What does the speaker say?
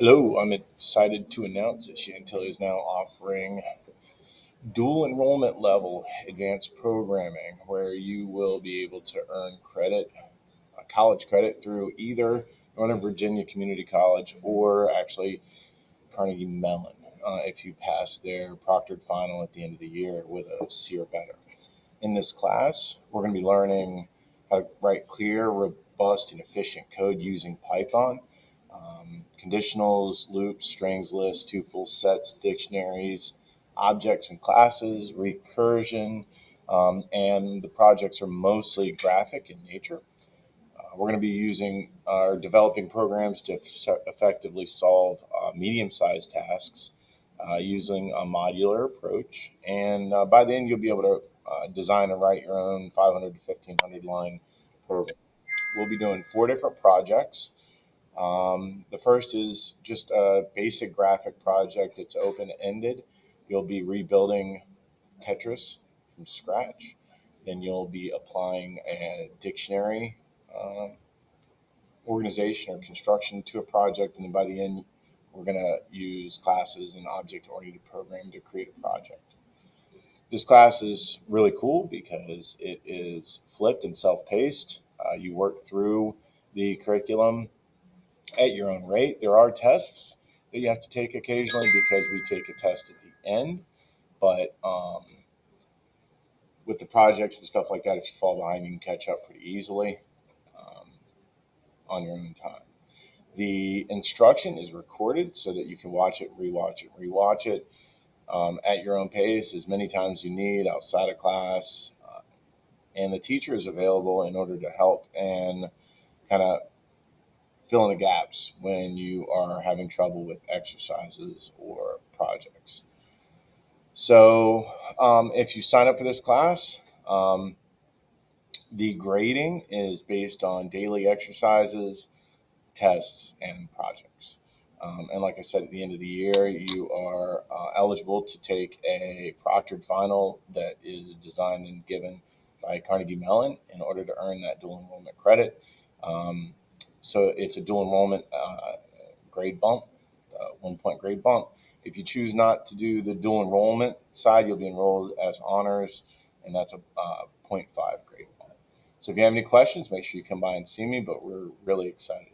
Hello, I'm excited to announce that Chantilly is now offering dual enrollment level advanced programming, where you will be able to earn credit, college credit, through either Northern Virginia Community College or actually Carnegie Mellon if you pass their proctored final at the end of the year with a C or better. In this class, we're going to be learning how to write clear, robust, and efficient code using Python. Conditionals, loops, strings, lists, tuples, sets, dictionaries, objects and classes, recursion, and the projects are mostly graphic in nature. We're going to be using or developing programs to effectively solve medium-sized tasks using a modular approach. And by then, you'll be able to design and write your own 500 to 1500 line program. We'll be doing four different projects. The first is just a basic graphic project. It's open ended. You'll be rebuilding Tetris from scratch. Then you'll be applying a dictionary um, organization or construction to a project. And then by the end, we're going to use classes and object oriented programming to create a project. This class is really cool because it is flipped and self paced. You work through the curriculum at your own rate. There are tests that you have to take occasionally because we take a test at the end. But with the projects and stuff like that, if you fall behind, you can catch up pretty easily um, on your own time. The instruction is recorded so that you can watch it, rewatch it at your own pace as many times as you need outside of class. And the teacher is available in order to help and kind of fill in the gaps when you are having trouble with exercises or projects. So, if you sign up for this class, um, the grading is based on daily exercises, tests, and projects. And like I said, at the end of the year, you are eligible to take a proctored final that is designed and given by Carnegie Mellon in order to earn that dual enrollment credit. Um, so it's a dual enrollment grade bump, 1 point grade bump. If you choose not to do the dual enrollment side, you'll be enrolled as honors, and that's a point 0.5 grade bump. So if you have any questions, make sure you come by and see me, but we're really excited